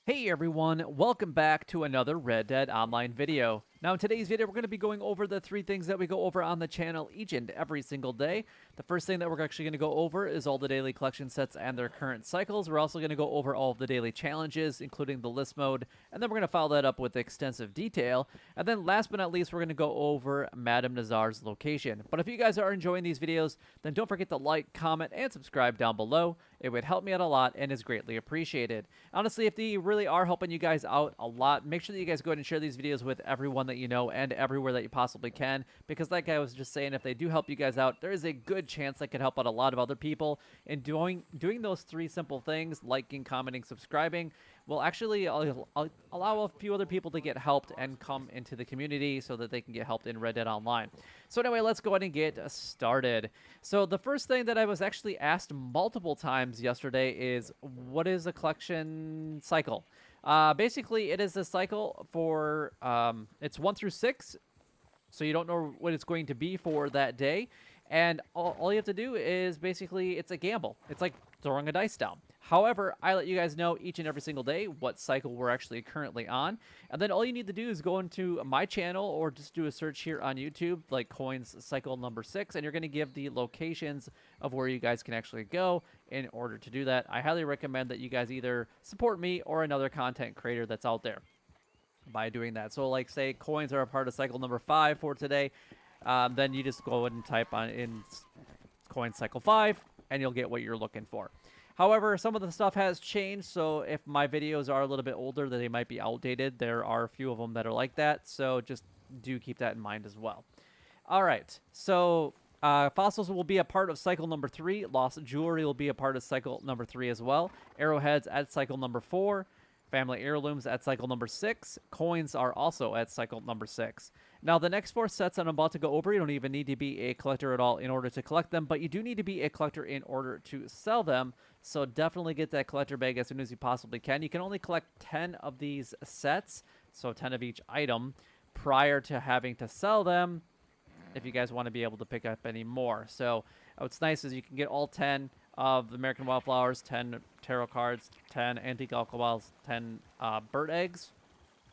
Hey everyone, welcome back to another Red Dead Online video. Now in today's video, we're going to be going over the 3 things that we go over on the channel each and every single day. The first thing that we're actually going to go over is all the daily collection sets and their current cycles. We're also going to go over all of the daily challenges, including the list mode, and then we're going to follow that up with extensive detail. And then last but not least, we're going to go over Madame Nazar's location. But if you guys are enjoying these videos, then don't forget to like, comment, and subscribe down below. It would help me out a lot and is greatly appreciated. Honestly, if they really are helping you guys out a lot, make sure that you guys go ahead and share these videos with everyone that you know and everywhere that you possibly can, because like I was just saying, if they do help you guys out, there is a good chance that could help out a lot of other people. And doing those 3 simple things, liking, commenting, subscribing, will actually allow a few other people to get helped and come into the community so that they can get helped in Red Dead Online. So anyway, let's go ahead and get started. So the first thing that I was actually asked multiple times yesterday is, what is a collection cycle? Basically, it is a cycle for, it's 1 through 6, so you don't know what it's going to be for that day. And all you have to do is basically, it's a gamble. It's like throwing a dice down. However, I let you guys know each and every single day what cycle we're actually currently on. And then all you need to do is go into my channel or just do a search here on YouTube, like coins cycle number 6, and you're going to give the locations of where you guys can actually go in order to do that. I highly recommend that you guys either support me or another content creator that's out there by doing that. So like say coins are a part of cycle number 5 for today, then you just go ahead and type on in coin cycle 5 and you'll get what you're looking for. However, some of the stuff has changed, so if my videos are a little bit older, then they might be outdated. There are a few of them that are like that, so just do keep that in mind as well. All right, so fossils will be a part of cycle number 3. Lost jewelry will be a part of cycle number 3 as well. Arrowheads at cycle number 4. Family heirlooms at cycle number 6. Coins are also at cycle number 6. Now, the next 4 sets I'm about to go over, you don't even need to be a collector at all in order to collect them, but you do need to be a collector in order to sell them. So definitely get that collector bag as soon as you possibly can. You can only collect 10 of these sets, so 10 of each item, prior to having to sell them if you guys want to be able to pick up any more. So what's nice is you can get all 10 of the American Wildflowers, 10 tarot cards, 10 antique alcohols, 10 bird eggs,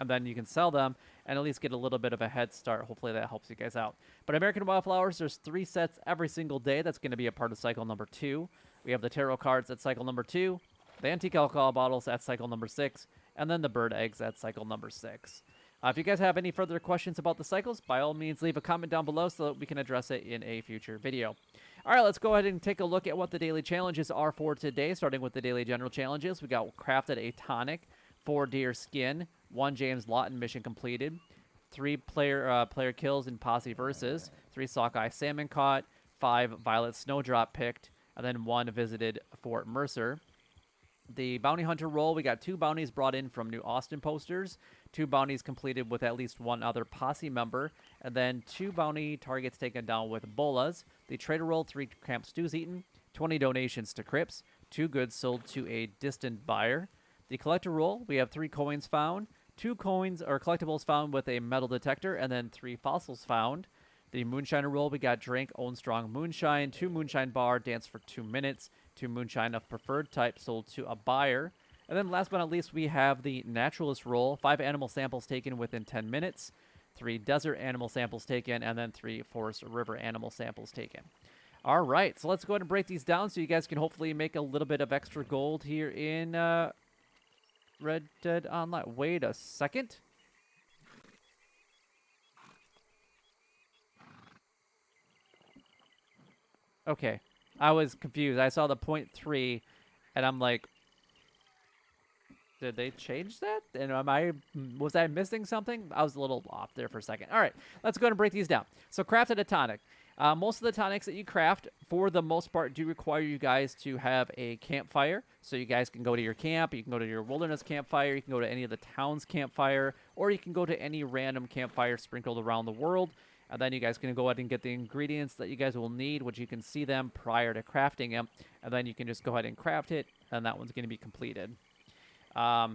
and then you can sell them and at least get a little bit of a head start. Hopefully that helps you guys out. But American Wildflowers, there's 3 sets every single day. That's going to be a part of cycle number 2. We have the tarot cards at cycle number 2, the antique alcohol bottles at cycle number 6, and then the bird eggs at cycle number 6. If you guys have any further questions about the cycles, by all means, leave a comment down below so that we can address it in a future video. All right, let's go ahead and take a look at what the daily challenges are for today, starting with the daily general challenges. We got crafted a tonic, 4 deer skin, 1 James Lawton mission completed, 3 player kills in Posse versus, 3 Sockeye salmon caught, 5 violet snowdrop picked, and then 1 visited Fort Mercer. The bounty hunter role, we got 2 bounties brought in from New Austin posters, 2 bounties completed with at least 1 other posse member, and then 2 bounty targets taken down with bolas. The trader role, 3 camp stews eaten, 20 donations to crypts, 2 goods sold to a distant buyer. The collector role, we have 3 coins found, 2 coins or collectibles found with a metal detector, and then 3 fossils found. The moonshiner role, we got drink, own strong moonshine, 2 moonshine bar, dance for 2 minutes, 2 moonshine of preferred type sold to a buyer. And then last but not least, we have the naturalist role, 5 animal samples taken within 10 minutes, 3 desert animal samples taken, and then 3 forest river animal samples taken. All right, so let's go ahead and break these down so you guys can hopefully make a little bit of extra gold here in Red Dead Online. Wait a second. Okay, I was confused. I saw the 0.3, and I'm like, did they change that? And was I missing something? I was a little off there for a second. All right, let's go ahead and break these down. So crafted a tonic. Most of the tonics that you craft, for the most part, do require you guys to have a campfire. So you guys can go to your camp, you can go to your wilderness campfire, you can go to any of the town's campfire, or you can go to any random campfire sprinkled around the world. And then you guys can go ahead and get the ingredients that you guys will need, which you can see them prior to crafting them. And then you can just go ahead and craft it, and that one's going to be completed. I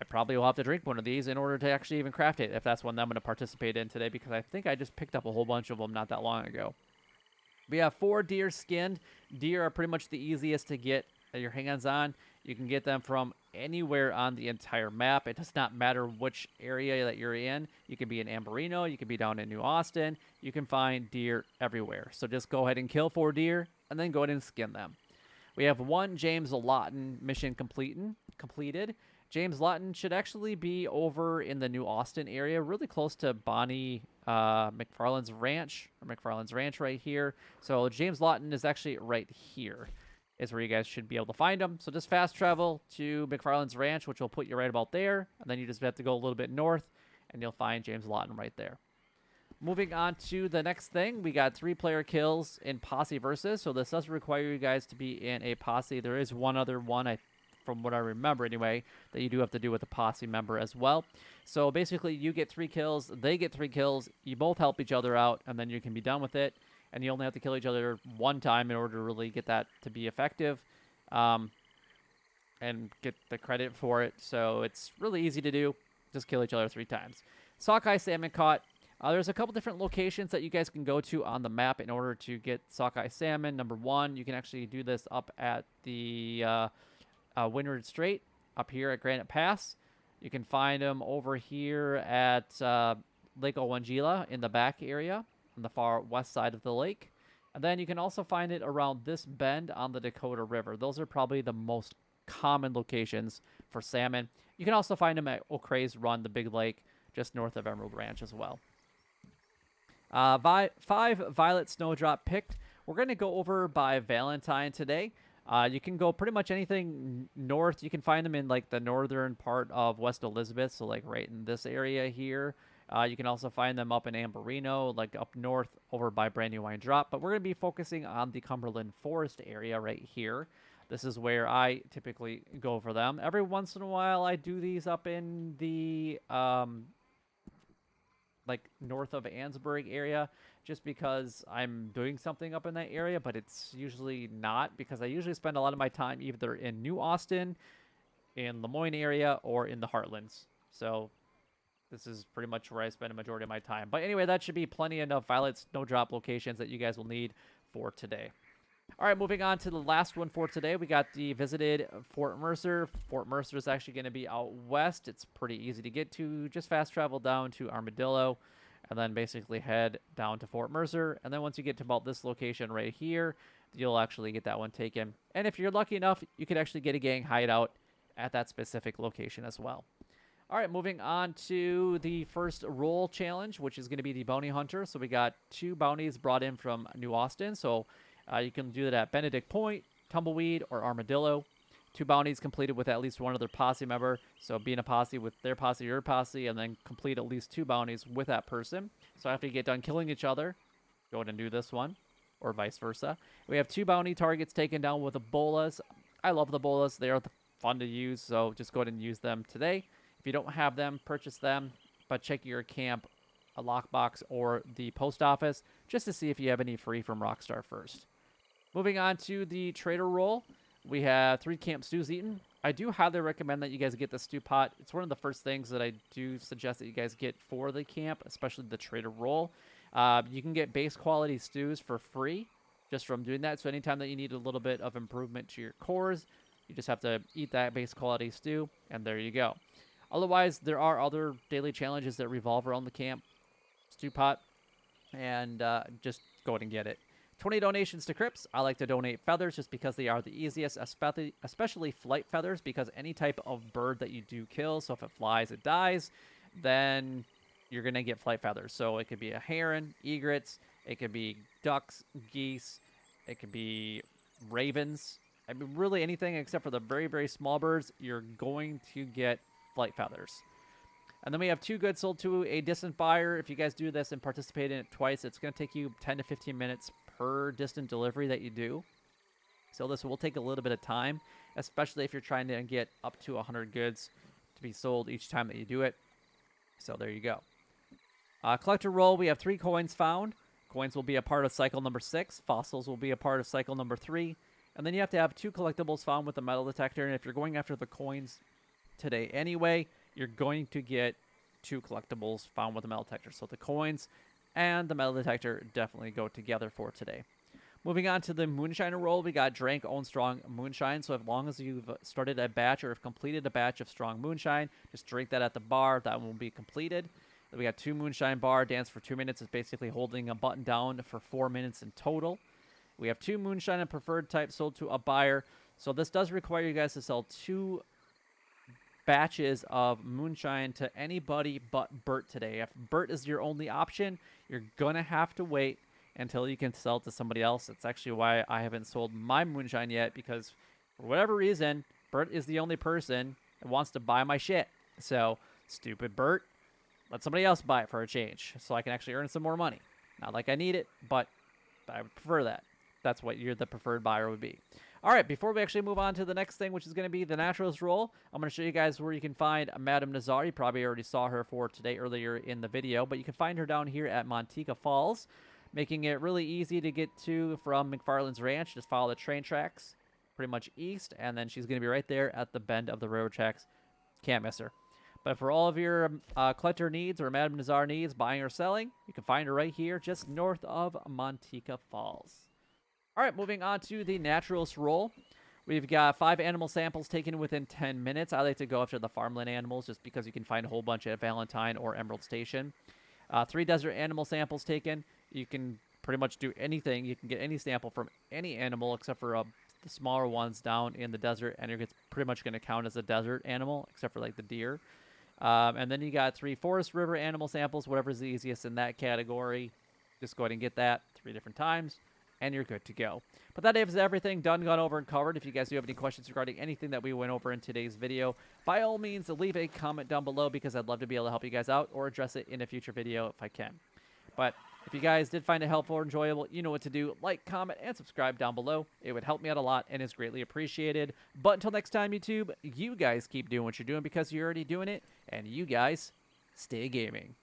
probably will have to drink one of these in order to actually even craft it, if that's one that I'm going to participate in today, because I think I just picked up a whole bunch of them not that long ago. We have 4 deer skinned. Deer are pretty much the easiest to get your hands on. You can get them from anywhere on the entire map. It does not matter which area that you're in. You can be in Amberino, you can be down in New Austin. You can find deer everywhere. So just go ahead and kill 4 deer and then go ahead and skin them. We have 1 James Lawton mission completed. James Lawton should actually be over in the New Austin area, really close to Bony McFarland's ranch, or McFarland's ranch right here. So James Lawton is actually right here, is where you guys should be able to find him. So just fast travel to McFarland's ranch, which will put you right about there. And then you just have to go a little bit north, and you'll find James Lawton right there. Moving on to the next thing, we got 3-player kills in Posse versus. So this does require you guys to be in a Posse. There is one other one, from what I remember anyway, that you do have to do with a Posse member as well. So basically, you get 3 kills, they get 3 kills, you both help each other out, and then you can be done with it. And you only have to kill each other 1 time in order to really get that to be effective, and get the credit for it. So it's really easy to do. Just kill each other 3 times. Sockeye salmon caught. There's a couple different locations that you guys can go to on the map in order to get sockeye salmon. Number 1, you can actually do this up at the Windward Strait, up here at Granite Pass. You can find them over here at Lake Owangila in the back area, on the far west side of the lake. And then you can also find it around this bend on the Dakota River. Those are probably the most common locations for salmon. You can also find them at O'Crea's Run, the big lake, just north of Emerald Ranch as well. 5 violet snowdrop picked. We're going to go over by Valentine today. You can go pretty much anything north. You can find them in like the northern part of West Elizabeth, so like right in this area here. You can also find them up in Amberino, like up north over by Brandywine Drop. But we're going to be focusing on the Cumberland Forest area right here. This is where I typically go for them. Every once in a while, I do these up in the like north of Ansburg area, just because I'm doing something up in that area, but it's usually not, because I usually spend a lot of my time either in New Austin, in Lemoyne area, or in the Heartlands. So this is pretty much where I spend a majority of my time. But anyway, that should be plenty enough violet snowdrop locations that you guys will need for today. All right, moving on to the last one for today. We got the visited Fort Mercer. Fort Mercer is actually going to be out west. It's pretty easy to get to. Just fast travel down to Armadillo and then basically head down to Fort Mercer. And then once you get to about this location right here, you'll actually get that one taken. And if you're lucky enough, you could actually get a gang hideout at that specific location as well. All right, moving on to the first role challenge, which is going to be the Bony Hunter. So we got 2 bounties brought in from New Austin. So you can do that at Benedict Point, Tumbleweed, or Armadillo. 2 bounties completed with at least one other posse member. So be in a posse with their posse, your posse, and then complete at least 2 bounties with that person. So after you get done killing each other, go ahead and do this one, or vice versa. We have 2 bounty targets taken down with Ebolas. I love the Ebolas. They are fun to use, so just go ahead and use them today. If you don't have them, purchase them, but check your camp, a lockbox, or the post office just to see if you have any free from Rockstar first. Moving on to the trader role, we have 3 camp stews eaten. I do highly recommend that you guys get the stew pot. It's one of the first things that I do suggest that you guys get for the camp, especially the trader role. You can get base quality stews for free just from doing that. So anytime that you need a little bit of improvement to your cores, you just have to eat that base quality stew, and there you go. Otherwise, there are other daily challenges that revolve around the camp stew pot, and just go ahead and get it. 20 donations to Crips. I like to donate feathers just because they are the easiest, especially flight feathers, because any type of bird that you do kill, so if it flies, it dies, then you're going to get flight feathers. So it could be a heron, egrets, it could be ducks, geese, it could be ravens. I mean, really anything except for the very, very small birds, you're going to get flight feathers. And then we have 2 goods sold to a distant buyer. If you guys do this and participate in it twice, it's going to take you 10 to 15 minutes per distant delivery that you do. So this will take a little bit of time, especially if you're trying to get up to 100 goods to be sold each time that you do it. So there you go. Collector roll, we have 3 coins found. Coins will be a part of cycle number 6. Fossils will be a part of cycle number 3. And then you have to have 2 collectibles found with the metal detector. And if you're going after the coins today anyway, you're going to get 2 collectibles found with the metal detector. So the coins and the metal detector definitely go together for today. Moving on to the Moonshiner role, we got Drank Own Strong Moonshine. So as long as you've started a batch or have completed a batch of Strong Moonshine, just drink that at the bar. That one will be completed. Then we got 2 Moonshine Bar. Dance for 2 minutes is basically holding a button down for 4 minutes in total. We have 2 Moonshine and Preferred type sold to a buyer. So this does require you guys to sell 2 batches of Moonshine to anybody but Bert today. If Bert is your only option, you're going to have to wait until you can sell it to somebody else. That's actually why I haven't sold my Moonshine yet, because for whatever reason, Bert is the only person that wants to buy my shit. So, stupid Bert, let somebody else buy it for a change so I can actually earn some more money. Not like I need it, but I would prefer that. That's what the preferred buyer would be. All right, before we actually move on to the next thing, which is going to be the Naturalist role, I'm going to show you guys where you can find Madame Nazar. You probably already saw her for today earlier in the video, but you can find her down here at Montica Falls, making it really easy to get to from McFarland's Ranch. Just follow the train tracks pretty much east, and then she's going to be right there at the bend of the railroad tracks. Can't miss her. But for all of your collector needs or Madame Nazar needs, buying or selling, you can find her right here just north of Montica Falls. All right, moving on to the Naturalist role. We've got 5 animal samples taken within 10 minutes. I like to go after the farmland animals just because you can find a whole bunch at Valentine or Emerald Station. 3 desert animal samples taken. You can pretty much do anything. You can get any sample from any animal except for the smaller ones down in the desert, and it's pretty much going to count as a desert animal except for like the deer. And then you got 3 forest river animal samples, whatever's the easiest in that category. Just go ahead and get that 3 different times, and you're good to go. But that is everything done, gone over, and covered. If you guys do have any questions regarding anything that we went over in today's video, by all means, leave a comment down below because I'd love to be able to help you guys out or address it in a future video if I can. But if you guys did find it helpful or enjoyable, you know what to do. Like, comment, and subscribe down below. It would help me out a lot and is greatly appreciated. But until next time, YouTube, you guys keep doing what you're doing because you're already doing it, and you guys stay gaming.